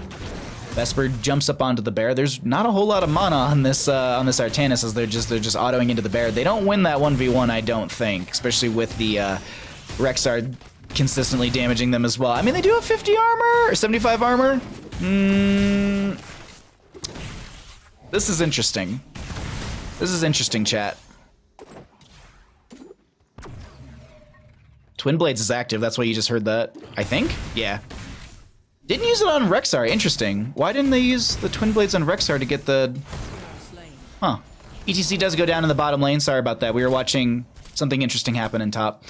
Vesper jumps up onto the bear. There's not a whole lot of mana on this Artanis, as they're just autoing into the bear. They don't win that 1v1, I don't think, especially with the Rexar consistently damaging them as well. I mean, they do have 50 armor or 75 armor. This is interesting. This is interesting, chat. Twin Blades is active. That's why you just heard that. I think. Yeah. Didn't use it on Rexar. Interesting. Why didn't they use the Twin Blades on Rexar to get the... Huh. ETC does go down in the bottom lane. Sorry about that. We were watching something interesting happen in top.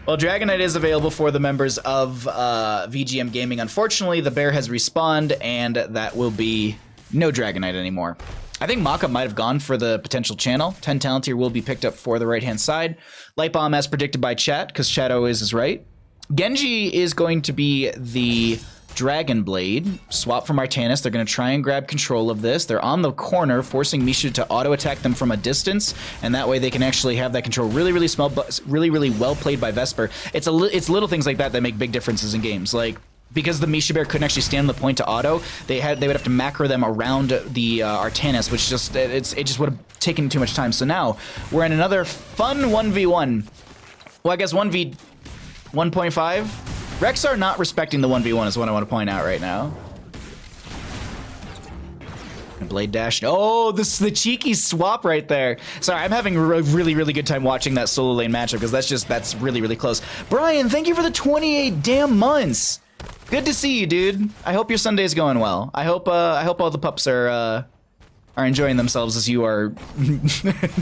Well, Dragonite is available for the members of VGM Gaming. Unfortunately, the bear has respawned, and that will be no Dragonite anymore. I think Maka might have gone for the potential channel. 10 talent here will be picked up for the right-hand side. Light Bomb as predicted by chat, because chat always is right. Genji is going to be the Dragon Blade. Swap from Artanis. They're going to try and grab control of this. They're on the corner, forcing Misha to auto-attack them from a distance, and that way they can actually have that control. Really, really small, but really well played by Vesper. It's little things like that that make big differences in games. Like, because the Misha Bear couldn't actually stand on the point to auto, they would have to macro them around the Artanis, which just it just would have taken too much time. So now we're in another fun 1v1. Well, I guess 1v1.5. Rexar not respecting the 1v1 is what I want to point out right now. And Blade Dash. Oh, this is the cheeky swap right there. Sorry, I'm having a really good time watching that solo lane matchup, because that's really close. Brian, thank you for the 28 damn months. Good to see you, dude. I hope your Sunday's going well. I hope all the pups are enjoying themselves as you are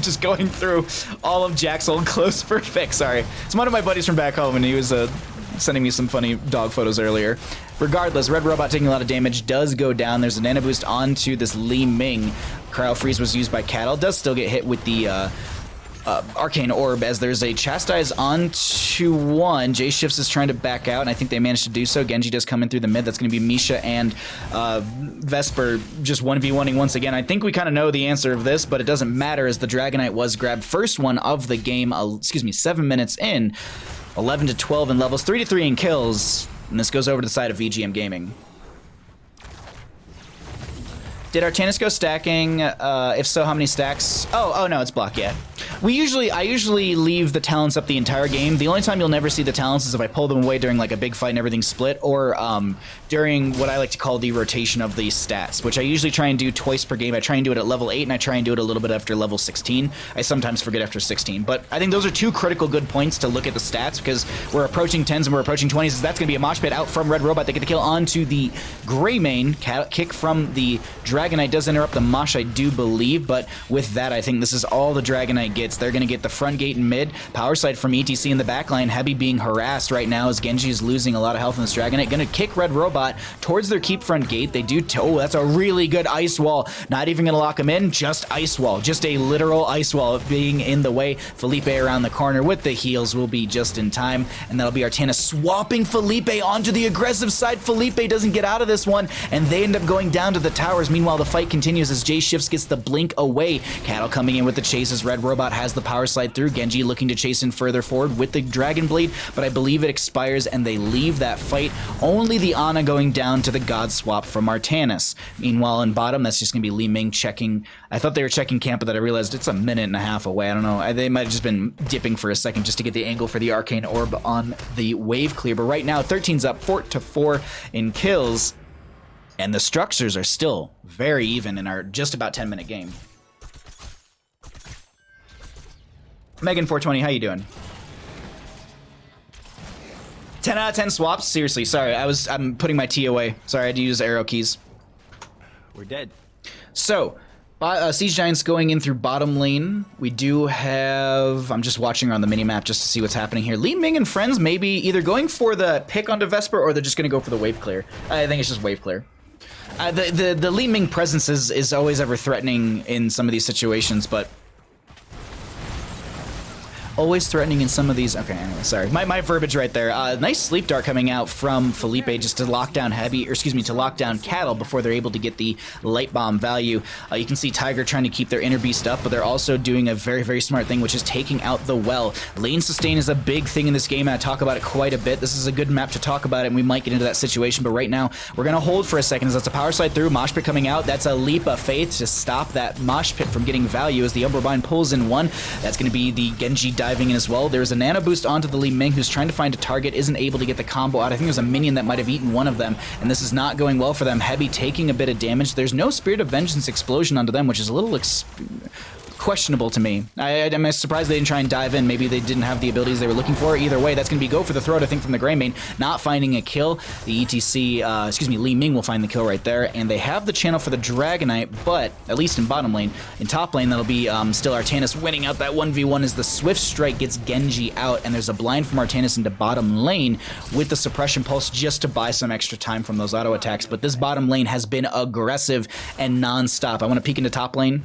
just going through all of Jack's old clothes for fix. Sorry, it's one of my buddies from back home, and he was sending me some funny dog photos earlier. Regardless, Red Robot taking a lot of damage does go down. There's a nano boost onto this Li Ming. Cryo Freeze was used by Cattle. Does still get hit with the Arcane Orb, as there's a Chastise onto one. J-Shifts is trying to back out, and I think they managed to do so. Genji does come in through the mid. That's going to be Misha and Vesper just 1v1ing once again. I think we kind of know the answer of this, but it doesn't matter, as the Dragonite was grabbed. First one of the game, 7 minutes in. 11 to 12 in levels, 3 to 3 in kills, and this goes over to the side of VGM Gaming. Did Artanis go stacking? If so, how many stacks? Oh no, it's block, yeah. I usually leave the talents up the entire game. The only time you'll never see the talents is if I pull them away during like a big fight and everything's split, or during what I like to call the rotation of the stats, which I usually try and do twice per game. I try and do it at level 8, and I try and do it a little bit after level 16. I sometimes forget after 16, but I think those are two critical good points to look at the stats, because we're approaching 10s and we're approaching 20s. That's going to be a mosh pit out from Red Robot. They get the kill onto the Gray Mane. Kick from the Dragonite does interrupt the mosh, I do believe, but with that, I think this is all the Dragonite gets. They're going to get the front gate and mid. Power side from ETC in the backline. Heavy being harassed right now as Genji is losing a lot of health in this Dragonite. Going to kick Red Robot towards their keep front gate. They do... Oh, that's a really good ice wall. Not even going to lock him in. Just ice wall. Just a literal ice wall being in the way. Felipe around the corner with the heals will be just in time. And that'll be Artanis swapping Felipe onto the aggressive side. Felipe doesn't get out of this one, and they end up going down to the towers. Meanwhile, the fight continues as J-Shifts gets the blink away. Cattle coming in with the chase as Red Robot has the power slide through. Genji looking to chase in further forward with the Dragon Blade, but I believe it expires and they leave that fight. Only the Ana going down to the God Swap from Artanis. Meanwhile, in bottom, that's just going to be Li Ming checking. I thought they were checking camp, but then I realized it's a minute and a half away. I don't know. They might have just been dipping for a second just to get the angle for the Arcane Orb on the wave clear. But right now, 13's up 4 to 4 in kills. And the structures are still very even in our just about 10-minute game. Megan420, how you doing? 10 out of 10 swaps? Seriously, sorry. I'm putting my T away. Sorry, I had to use arrow keys. We're dead. So, Siege Giants going in through bottom lane. We do have... I'm just watching on the minimap just to see what's happening here. Li Ming and friends maybe either going for the pick onto Vesper or they're just going to go for the wave clear. I think it's just wave clear. The Li Ming presence is always ever threatening in some of these situations, but... Always threatening in some of these. Okay, anyway, sorry. My verbiage right there. Nice sleep dart coming out from Felipe just to lock down heavy, or excuse me, to lock down cattle before they're able to get the light bomb value. You can see Tiger trying to keep their inner beast up, but they're also doing a very, very smart thing, which is taking out the well. Lane sustain is a big thing in this game, and I talk about it quite a bit. This is a good map to talk about it, and we might get into that situation, but right now, we're going to hold for a second as that's a power slide through, mosh pit coming out. That's a leap of faith to stop that mosh pit from getting value as the Umbra Bind pulls in one. That's going to be the Genji diving in as well. There's a nano boost onto the Li Ming who's trying to find a target, isn't able to get the combo out. I think there's a minion that might have eaten one of them, and this is not going well for them. Heavy taking a bit of damage. There's no Spirit of Vengeance explosion onto them, which is a little questionable to me. I'm surprised they didn't try and dive in. Maybe they didn't have the abilities they were looking for. Either way, that's going to be go for the throat, I think, from the Grey Mane. Not finding a kill. The ETC, excuse me, Li Ming will find the kill right there, and they have the channel for the Dragonite, but at least in bottom lane. In top lane, that'll be still Artanis winning out that 1v1 as the Swift Strike gets Genji out, and there's a blind from Artanis into bottom lane with the Suppression Pulse just to buy some extra time from those auto attacks, but this bottom lane has been aggressive and non-stop. I want to peek into top lane.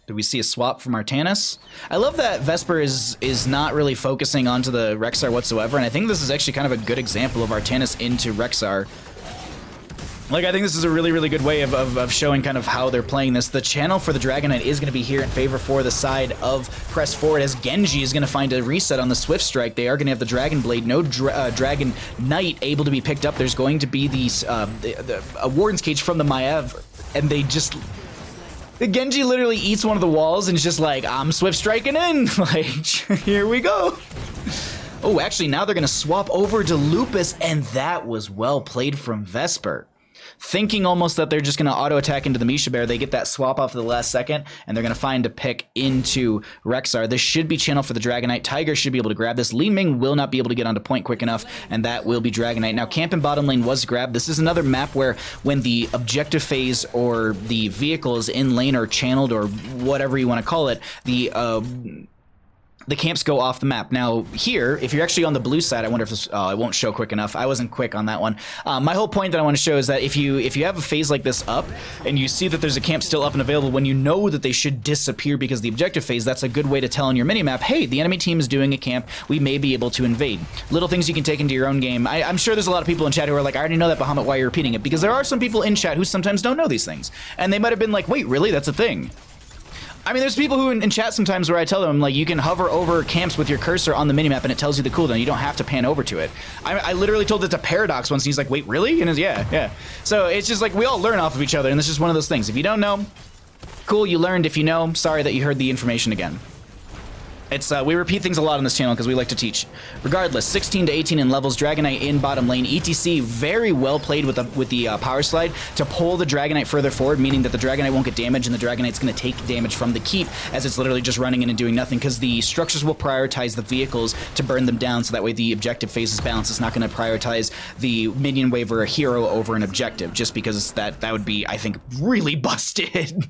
Do we see a swap from Artanis? I love that Vesper is not really focusing onto the Rexar whatsoever, and I think this is actually kind of a good example of Artanis into Rexar. Like, I think this is a really, really good way of showing kind of how they're playing this. The channel for the Dragonite is going to be here in favor for the side of Press Forward, as Genji is going to find a reset on the Swift Strike. They are going to have the Dragon Blade, no Dragon Knight able to be picked up. There's going to be these a Warden's Cage from the Maiev, and they just... The Genji literally eats one of the walls and is just like, I'm Swift Striking in. Like, here we go. Oh, actually, now they're going to swap over to Lupus, and that was well played from Vesper. Thinking almost that they're just going to auto-attack into the Misha Bear, they get that swap off at the last second, and they're going to find a pick into Rexar. This should be channel for the Dragonite. Tiger should be able to grab this. Li Ming will not be able to get onto point quick enough, and that will be Dragonite. Now, camp in bottom lane was grabbed. This is another map where when the objective phase or the vehicles in lane are channeled, or whatever you want to call it, the camps go off the map. Now, here, if you're actually on the blue side, I wonder if this... Oh, it won't show quick enough. I wasn't quick on that one. My whole point that I want to show is that if you have a phase like this up, and you see that there's a camp still up and available, when you know that they should disappear because of the objective phase, that's a good way to tell on your minimap, hey, the enemy team is doing a camp, we may be able to invade. Little things you can take into your own game. I'm sure there's a lot of people in chat who are like, I already know that, Bahamut, why are you repeating it? Because there are some people in chat who sometimes don't know these things. And they might have been like, wait, really? That's a thing. I mean, there's people who in chat sometimes where I tell them, like, you can hover over camps with your cursor on the minimap and it tells you the cooldown. You don't have to pan over to it. I literally told it to Paradox once and he's like, wait, really? And it's, yeah. So it's just like, we all learn off of each other, and this is one of those things. If you don't know, cool, you learned. If you know, sorry that you heard the information again. It's we repeat things a lot on this channel because we like to teach. Regardless, 16 to 18 in levels, Dragonite in bottom lane. ETC very well played with the power slide to pull the Dragonite further forward, meaning that the Dragonite won't get damaged and the Dragonite's going to take damage from the keep as it's literally just running in and doing nothing, because the structures will prioritize the vehicles to burn them down, so that way the objective phase is balanced. It's not going to prioritize the minion wave or a hero over an objective, just because that would be, I think, really busted.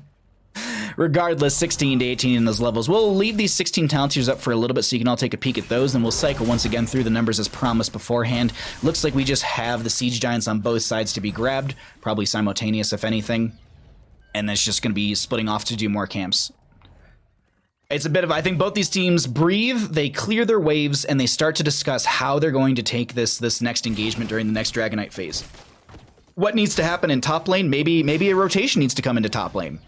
Regardless, 16 to 18 in those levels. We'll leave these 16 talent tiers up for a little bit so you can all take a peek at those, and we'll cycle once again through the numbers as promised beforehand. Looks like we just have the Siege Giants on both sides to be grabbed, probably simultaneous if anything, and it's just going to be splitting off to do more camps. It's a bit of, I think both these teams breathe, they clear their waves, and they start to discuss how they're going to take this next engagement during the next Dragonite phase. What needs to happen in top lane? Maybe a rotation needs to come into top lane.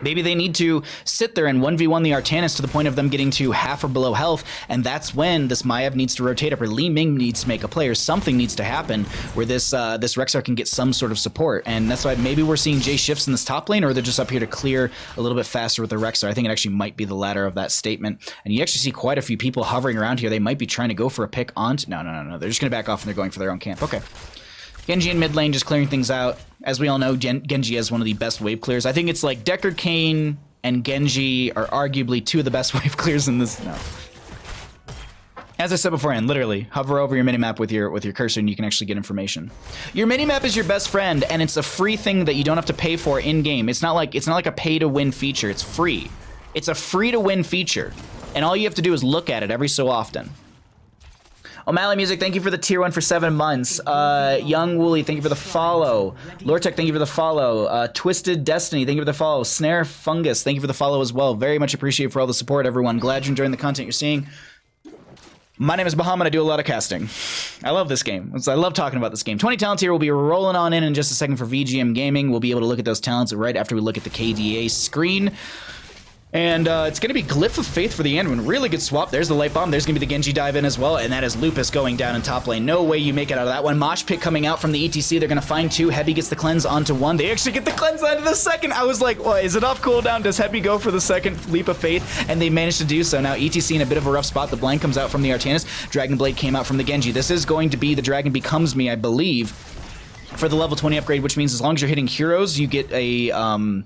Maybe they need to sit there and 1v1 the Artanis to the point of them getting to half or below health, and that's when this Maiev needs to rotate up, or Li Ming needs to make a play, or something needs to happen where this Rexar can get some sort of support. And that's why maybe we're seeing J shifts in this top lane, or they're just up here to clear a little bit faster with the Rexar. I think it actually might be the latter of that statement. And you actually see quite a few people hovering around here. They might be trying to go for a pick onto... No. They're just going to back off and they're going for their own camp. Okay. Genji in mid lane just clearing things out. As we all know, Genji has one of the best wave clears. I think it's like Deckard Cain and Genji are arguably two of the best wave clears in this. No. As I said beforehand, literally hover over your minimap with your cursor and you can actually get information. Your minimap is your best friend, and it's a free thing that you don't have to pay for in game. It's not like a pay to win feature. It's free. It's a free to win feature, and all you have to do is look at it every so often. O'Malley Music, thank you for the tier 1 for 7 months. Young Wooly, thank you for the follow. Lortec, thank you for the follow. Twisted Destiny, thank you for the follow. Snare Fungus, thank you for the follow as well. Very much appreciated for all the support, everyone. Glad you're enjoying the content you're seeing. My name is Bahamut. I do a lot of casting. I love this game. I love talking about this game. 20 talents here. We'll be rolling on in just a second for VGM Gaming. We'll be able to look at those talents right after we look at the KDA screen. And it's going to be Glyph of Faith for the Anduin. Really good swap. There's the Light Bomb. There's going to be the Genji dive in as well. And that is Lupus going down in top lane. No way you make it out of that one. Mosh Pit coming out from the ETC. They're going to find 2. Heavy gets the cleanse onto 1. They actually get the cleanse onto the second. I was like, well, is it off cooldown? Does Heavy go for the second Leap of Faith? And they managed to do so. Now ETC in a bit of a rough spot. The Blank comes out from the Artanis. Dragon Blade came out from the Genji. This is going to be the Dragon Becomes Me, I believe, for the level 20 upgrade, which means as long as you're hitting heroes, you get a...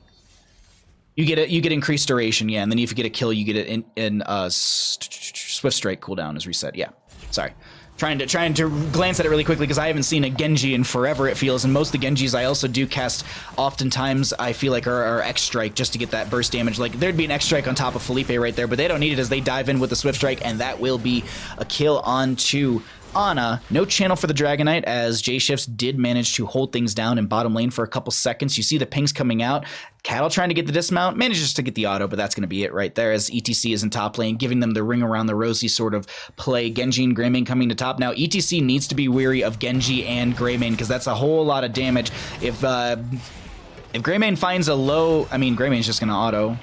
You get increased duration, yeah, and then if you get a kill, you get it in Swift Strike cooldown is reset. Yeah, sorry, trying to glance at it really quickly because I haven't seen a Genji in forever. It feels, and most of the Genjis I also do cast. Oftentimes, I feel like are X Strike just to get that burst damage. Like there'd be an X Strike on top of Felipe right there, but they don't need it as they dive in with the Swift Strike, and that will be a kill onto Ana. No channel for the Dragonite as J-Shifts did manage to hold things down in bottom lane for a couple seconds. You see the pings coming out. Cattle trying to get the dismount, manages to get the auto, but that's going to be it right there as ETC is in top lane, giving them the ring around the rosy sort of play. Genji and Greymane coming to top. Now ETC needs to be weary of Genji and Greymane because that's a whole lot of damage. If Greymane finds a low, I mean Greymane's just going to auto.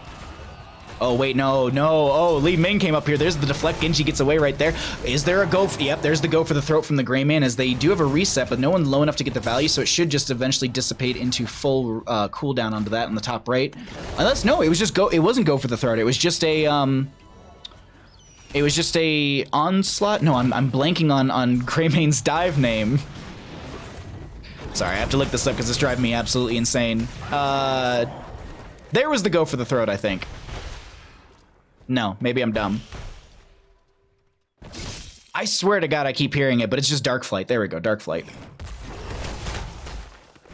Oh, wait, no. Oh, Li Ming came up here. There's the deflect. Genji gets away right there. Is there a go? Yep, there's the go for the throat from the Greymane as they do have a reset, but no one low enough to get the value, so it should just eventually dissipate into full cooldown onto that in the top right. Unless, no, it was just go. It wasn't go for the throat. It was just a, onslaught. No, I'm blanking on Greymane's dive name. Sorry, I have to look this up because it's driving me absolutely insane. There was the go for the throat, I think. No, maybe I'm dumb. I swear to God I keep hearing it, but it's just Dark Flight. There we go, Dark Flight.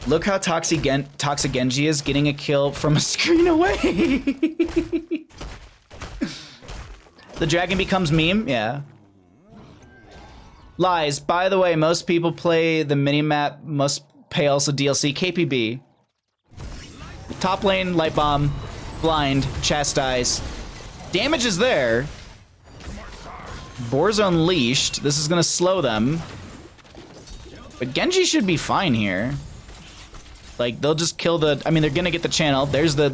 Look how toxic Genji is getting a kill from a screen away. The dragon becomes meme, yeah. Lies. By the way, most people play the minimap, must pay also DLC. KPB. Top lane, Light Bomb, Blind, Chastise. Damage is there. Boar's Unleashed. This is gonna slow them. But Genji should be fine here. Like, they'll just kill the... I mean, they're gonna get the channel. There's the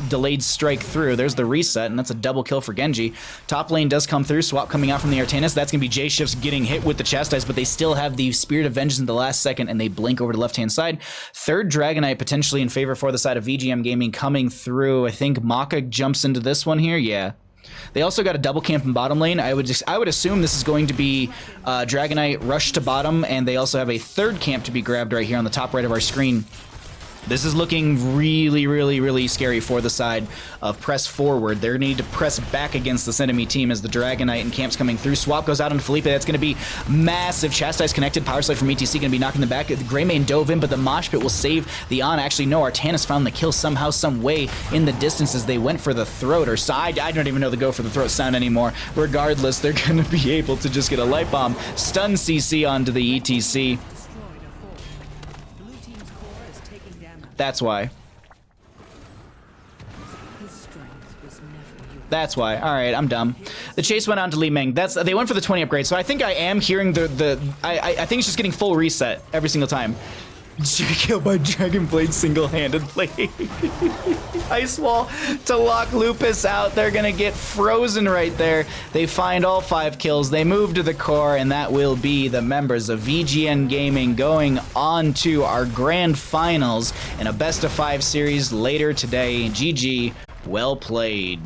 delayed strike through. There's the reset, and that's a double kill for Genji. Top lane does come through. Swap coming out from the Artanis. That's gonna be J-Shifts getting hit with the Chastise, but they still have the Spirit of Vengeance in the last second, and they blink over to the left-hand side. Third Dragonite potentially in favor for the side of VGM Gaming coming through. I think Maka jumps into this one here. Yeah. They also got a double camp in bottom lane. I would assume this is going to be Dragonite rush to bottom, and they also have a third camp to be grabbed right here on the top right of our screen. This is looking really, really, really scary for the side of press forward. They're going to need to press back against this enemy team as the Dragonite and camp's coming through. Swap goes out on Felipe. That's going to be massive. Chastise connected. Power Slide from ETC going to be knocking them back. The Greymane dove in, but the Mosh Pit will save the on. Actually, no. Artanis found the kill somehow, some way in the distance as they went for the throat or side. I don't even know the go for the throat sound anymore. Regardless, they're going to be able to just get a Light Bomb. Stun CC onto the ETC. That's why. That's why. All right, I'm dumb. The chase went on to Li Ming. They went for the 20 upgrade, so I think I am hearing I think it's just getting full reset every single time. Killed by Dragon Blade single-handedly. Ice Wall to lock Lupus out. They're gonna get frozen right there. They find all 5 kills. They move to the core, and that will be the members of VGN Gaming going on to our grand finals in a best-of-5 series later today. GG. Well played.